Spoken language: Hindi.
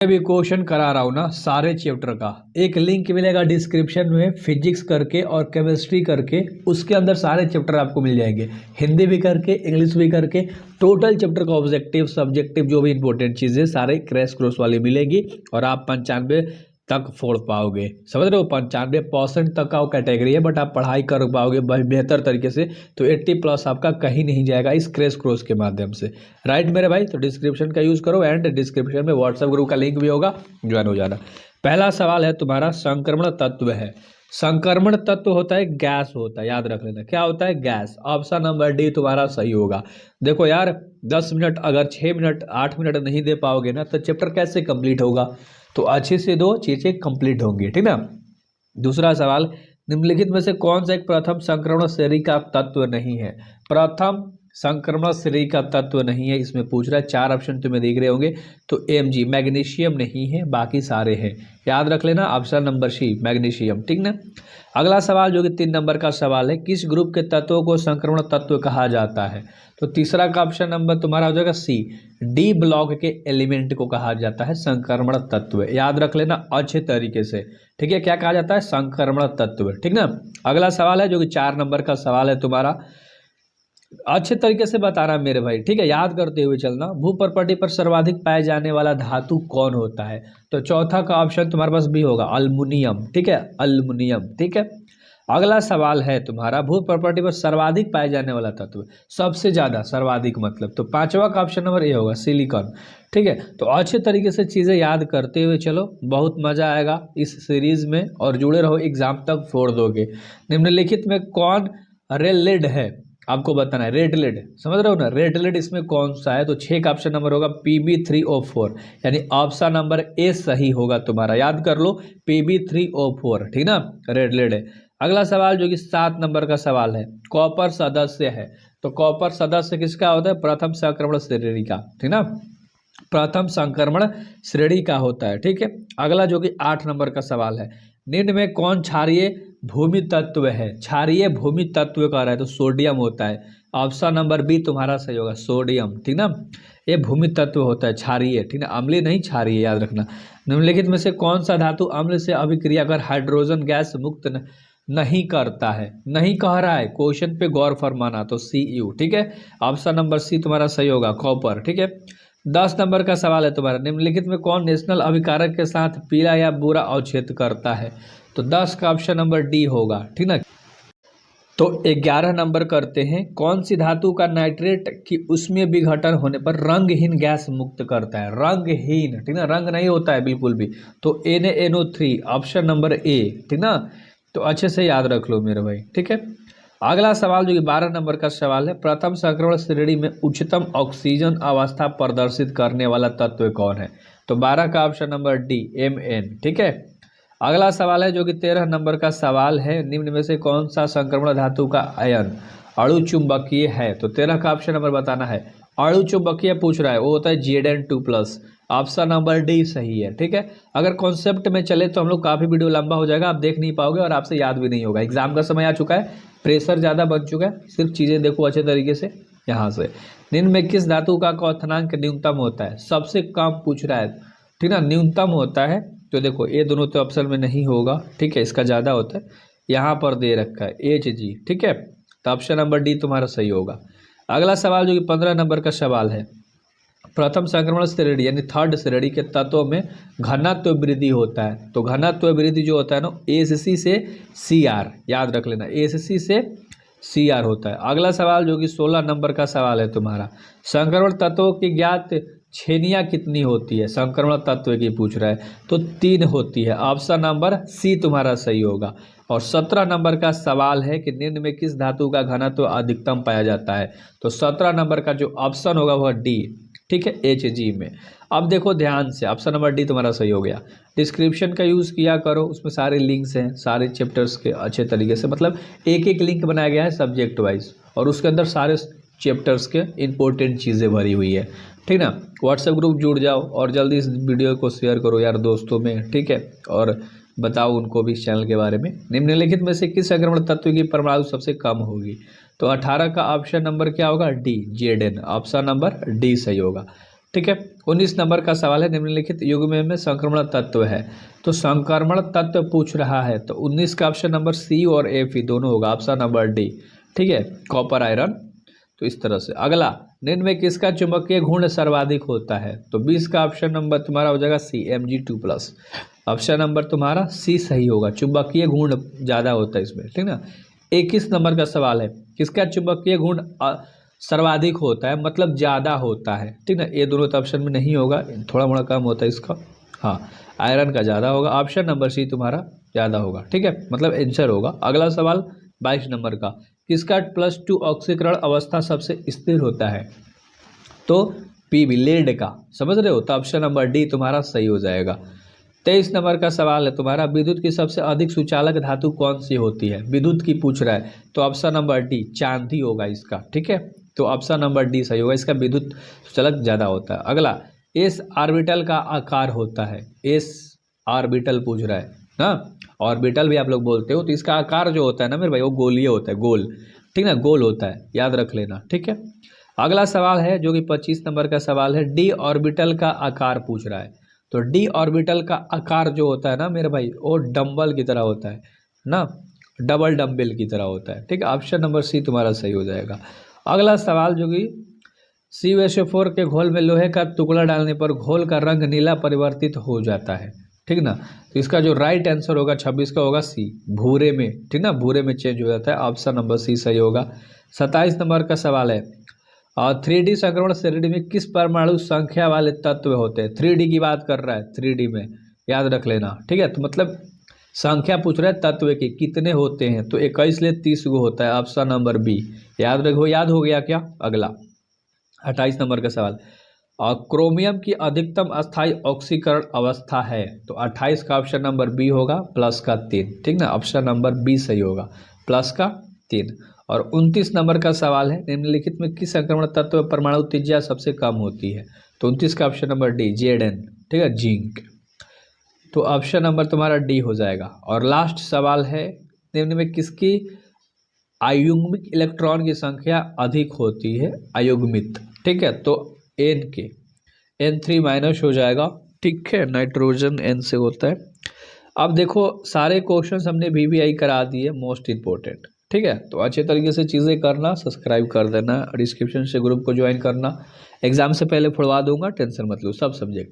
मैं भी क्वेश्चन करा रहा हूँ ना सारे चैप्टर का, एक लिंक मिलेगा डिस्क्रिप्शन में फिजिक्स करके और केमिस्ट्री करके, उसके अंदर सारे चैप्टर आपको मिल जाएंगे, हिंदी भी करके इंग्लिश भी करके, टोटल चैप्टर का ऑब्जेक्टिव सब्जेक्टिव जो भी इंपॉर्टेंट चीज़ें सारे क्रैश कोर्स वाली मिलेगी और आप 95 तक फोड़ पाओगे। समझ रहे हो, 95% तक का वो कैटेगरी है, बट आप पढ़ाई कर पाओगे बेहतर तरीके से, तो 80+ आपका कहीं नहीं जाएगा इस क्रैश कोर्स के माध्यम से। राइट मेरे भाई, तो डिस्क्रिप्शन का यूज़ करो एंड डिस्क्रिप्शन में व्हाट्सएप ग्रुप का लिंक भी होगा, ज्वाइन हो जाना। पहला सवाल है तुम्हारा, संक्रमण तत्व है। संक्रमण तत्व होता है गैस होता है, याद रख लेना क्या होता है, गैस। ऑप्शन नंबर डी तुम्हारा सही होगा। देखो यार 10 मिनट अगर 6 मिनट 8 मिनट नहीं दे पाओगे ना तो चैप्टर कैसे कंप्लीट होगा, तो अच्छे से दो चीजें कंप्लीट होंगी, ठीक ना। दूसरा सवाल, निम्नलिखित में से कौन सा एक प्रथम संक्रमण श्रेणी का तत्व नहीं है। प्रथम संक्रमण श्रेणी का तत्व नहीं है इसमें पूछ रहा है, 4 ऑप्शन तुम्हें दिख रहे होंगे, तो Mg मैग्नीशियम नहीं है, बाकी सारे हैं, याद रख लेना ऑप्शन नंबर सी मैग्नीशियम, ठीक ना। अगला सवाल जो कि 3 नंबर का सवाल है, किस ग्रुप के तत्वों को संक्रमण तत्व कहा जाता है, तो तीसरा का ऑप्शन नंबर तुम्हारा हो जाएगा सी, डी ब्लॉक के एलिमेंट को कहा जाता है संक्रमण तत्व, याद रख लेना अच्छे तरीके से, ठीक है, क्या कहा जाता है, संक्रमण तत्व, ठीक ना। अगला सवाल है जो कि 4 नंबर का सवाल है तुम्हारा, अच्छे तरीके से बताना मेरे भाई, ठीक है, याद करते हुए चलना। भूप्रपटि पर सर्वाधिक पाए जाने वाला धातु कौन होता है, तो चौथा का ऑप्शन तुम्हारे पास भी होगा अल्मुनियम, ठीक है, अल्मुनियम, ठीक है। अगला सवाल है तुम्हारा, भूप्रपटि पर सर्वाधिक पाए जाने वाला तत्व, सबसे ज्यादा सर्वाधिक मतलब, तो पांचवा का ऑप्शन नंबर ए होगा सिलिकॉन, ठीक है। तो अच्छे तरीके से चीजें याद करते हुए चलो, बहुत मजा आएगा इस सीरीज में और जुड़े रहो, एग्जाम तक फोड़ दोगे। निम्नलिखित में कौन रेड लेड है, आपको बताना है, रेड लेड समझ रहे हो ना, रेड लेड इसमें कौन सा है, तो 6 का ऑप्शन नंबर होगा Pb3O4, यानी ऑप्शन नंबर ए सही होगा तुम्हारा, याद कर लो Pb3O4, ठीक ना, रेड लेड है। अगला सवाल जो कि 7 नंबर का सवाल है, कॉपर सदस्य है, तो कॉपर सदस्य किसका होता है, प्रथम संक्रमण श्रेणी का, ठीक ना, प्रथम संक्रमण श्रेणी का होता है, ठीक है। अगला जो कि 8 नंबर का सवाल है, निम्न में कौन क्षारीय भूमि तत्व है, क्षारीय भूमि तत्व का रहा है तो सोडियम होता है, ऑप्शन नंबर बी तुम्हारा सही होगा सोडियम, ठीक ना, ये भूमि तत्व होता है क्षारीय, ठीक ना, अम्लीय नहीं क्षारीय, याद रखना। निम्नलिखित में से कौन सा धातु अम्ल से अभिक्रिया कर हाइड्रोजन गैस मुक्त नहीं करता है, नहीं कह रहा है, क्वेश्चन पे गौर फरमाना, तो Cu, ठीक है, ऑप्शन नंबर सी तुम्हारा सही होगा कॉपर, ठीक है। 10 नंबर का सवाल है तुम्हारा, निम्नलिखित में कौन नेशनल अभिकारक के साथ पीला या बुरा अवच्छेद करता है, तो 10 का ऑप्शन नंबर डी होगा, ठीक ना। तो 11 नंबर करते हैं, कौन सी धातु का नाइट्रेट की उसमें विघटन होने पर रंगहीन गैस मुक्त करता है, रंगहीन, ठीक ना, रंग नहीं होता है बिल्कुल भी, तो NaNO3 ऑप्शन नंबर ए, ठीक ना, तो अच्छे से याद रख लो मेरे भाई, ठीक है। अगला सवाल जो कि 12 नंबर का सवाल है, प्रथम संक्रमण श्रेणी में उच्चतम ऑक्सीजन अवस्था प्रदर्शित करने वाला तत्व कौन है, तो 12 का ऑप्शन नंबर डी Mn, ठीक है। अगला सवाल है जो कि 13 नंबर का सवाल है, निम्न में से कौन सा संक्रमण धातु का आयन अणु चुंबकीय है, तो 13 का ऑप्शन नंबर बताना है, अणु चुंबकीय पूछ रहा है, वो होता है Zn2+, ऑप्शन नंबर डी सही है, ठीक है। अगर कॉन्सेप्ट में चले तो हम लोग काफ़ी वीडियो लंबा हो जाएगा, आप देख नहीं पाओगे और आपसे याद भी नहीं होगा, एग्जाम का समय आ चुका है, प्रेशर ज़्यादा बन चुका है, सिर्फ चीज़ें देखो अच्छे तरीके से। यहाँ से निम्न में किस धातु का क्वथनांक न्यूनतम होता है, सबसे कम पूछ रहा है, ठीक ना, न्यूनतम होता है, तो देखो ये दोनों तो ऑप्शन में नहीं होगा, ठीक है, इसका ज़्यादा होता है, यहाँ पर दे रखा है Hg, ठीक है, तो ऑप्शन नंबर डी तुम्हारा सही होगा। अगला सवाल जो कि 15 नंबर का सवाल है, प्रथम संक्रमण श्रेणी यानी थर्ड श्रेणी के तत्वों में घनत्व वृद्धि होता है, तो घनत्व वृद्धि जो होता है ना Ac से Cr, याद रख लेना Ac से Cr होता है। अगला सवाल जो कि 16 नंबर का सवाल है तुम्हारा, संक्रमण तत्वों की ज्ञात श्रेणियां कितनी होती है, संक्रमण तत्व की पूछ रहा है, तो 3 होती है, ऑप्शन नंबर सी तुम्हारा सही होगा। और 17 नंबर का सवाल है कि निम्न में किस धातु का घनत्व अधिकतम पाया जाता है, तो 17 नंबर का जो ऑप्शन होगा वह डी, ठीक है, Hg में। अब देखो ध्यान से, ऑप्शन नंबर डी तुम्हारा सही हो गया। डिस्क्रिप्शन का यूज़ किया करो, उसमें सारे लिंक्स हैं सारे चैप्टर्स के अच्छे तरीके से, मतलब एक एक लिंक बनाया गया है सब्जेक्ट वाइज और उसके अंदर सारे चैप्टर्स के इंपॉर्टेंट चीज़ें भरी हुई है, ठीक ना। व्हाट्सएप ग्रुप जुड़ जाओ और जल्दी इस वीडियो को शेयर करो यार दोस्तों में, ठीक है, और बताओ उनको भी इस चैनल के बारे में। निम्नलिखित में से किस संक्रमण तत्व की परमाणु सबसे कम होगी, तो 18 का ऑप्शन नंबर क्या होगा D Zn, option number D सही होगा। ठीक है। 19 नंबर का सवाल है, निम्नलिखित युग्म में संक्रमण तत्व है, तो संक्रमण तत्व पूछ रहा है, तो 19 का ऑप्शन नंबर सी और एफ ही दोनों होगा, ऑप्शन नंबर डी। ठीक है, कॉपर आयरन। तो इस तरह से अगला, निम्न में किसका चुंबकीय गुण सर्वाधिक होता है, तो 20 का ऑप्शन नंबर तुम्हारा हो जाएगा सी, Mg2+। ऑप्शन नंबर तुम्हारा सी सही होगा, चुंबकीय गुण ज़्यादा होता है इसमें, ठीक ना। 21 नंबर का सवाल है, किसका चुंबकीय गुण सर्वाधिक होता है, मतलब ज़्यादा होता है, ठीक ना। ये दोनों तो ऑप्शन में नहीं होगा, थोड़ा मोड़ा कम होता है इसका, हाँ आयरन का ज़्यादा होगा, ऑप्शन नंबर सी तुम्हारा ज़्यादा होगा, ठीक है, मतलब आंसर होगा। अगला सवाल 22 नंबर का, किसका +2 ऑक्सीकरण अवस्था सबसे स्थिर होता है, तो पीबी लेड का, समझ रहे हो, तो ऑप्शन नंबर डी तुम्हारा सही हो जाएगा। 23 नंबर का सवाल है तुम्हारा, विद्युत की सबसे अधिक सुचालक धातु कौन सी होती है, विद्युत की पूछ रहा है, तो ऑप्शन नंबर डी चांदी होगा इसका, ठीक है, तो ऑप्शन नंबर डी सही होगा, इसका विद्युत सुचालक ज़्यादा होता है। अगला, एस ऑर्बिटल का आकार होता है, एस ऑर्बिटल पूछ रहा है ना, ऑर्बिटल भी आप लोग बोलते हो, तो इसका आकार जो होता है ना मेरे भाई, वो गोलीय होता है, गोल, ठीक ना, गोल होता है, याद रख लेना, ठीक है। अगला सवाल है जो कि 25 नंबर का सवाल है, डी ऑर्बिटल का आकार पूछ रहा है, तो डी ऑर्बिटल का आकार जो होता है ना मेरे भाई, वो डंबल की तरह होता है ना, डबल डंबल की तरह होता है, ठीक है, ऑप्शन नंबर सी तुम्हारा सही हो जाएगा। अगला सवाल जो कि CuSO4 के घोल में लोहे का टुकड़ा डालने पर घोल का रंग नीला परिवर्तित हो जाता है, ठीक ना, तो इसका जो राइट आंसर होगा 26 का होगा सी, भूरे में, ठीक ना, भूरे में चेंज हो जाता है, ऑप्शन नंबर सी सही होगा। 27 नंबर का सवाल है, और 3D संक्रमण श्रेणी में किस परमाणु संख्या वाले तत्व होते हैं, 3D की बात कर रहा है, 3D में याद रख लेना, ठीक है, तो मतलब संख्या पूछ रहा है तत्व के कितने होते हैं, तो 21 ले 30 गो होता है, ऑप्शन नंबर बी, याद रखो, याद हो गया क्या। अगला 28 नंबर का सवाल, और क्रोमियम की अधिकतम अस्थायी ऑक्सीकरण अवस्था है, तो 28 का ऑप्शन नंबर बी होगा, +3, ठीक ना, ऑप्शन नंबर बी सही होगा, +3। और 29 नंबर का सवाल है, निम्नलिखित में किस संक्रमण तत्व में परमाणु त्रिज्या सबसे कम होती है, तो 29 का ऑप्शन नंबर डी, Zn, ठीक है, जिंक, तो ऑप्शन नंबर तुम्हारा डी हो जाएगा। और लास्ट सवाल है, निम्न में किसकी अयुग्मिक इलेक्ट्रॉन की संख्या अधिक होती है, अयुग्मित, ठीक है, तो एन के, N3- हो जाएगा, ठीक है, नाइट्रोजन N से होता है। अब देखो सारे क्वेश्चंस हमने VVI करा दिए, मोस्ट इंपॉर्टेंट, ठीक है, तो अच्छे तरीके से चीज़ें करना, सब्सक्राइब कर देना, डिस्क्रिप्शन से ग्रुप को ज्वाइन करना, एग्जाम से पहले फोड़वा दूंगा, टेंशन मत लो, सब सब्जेक्ट।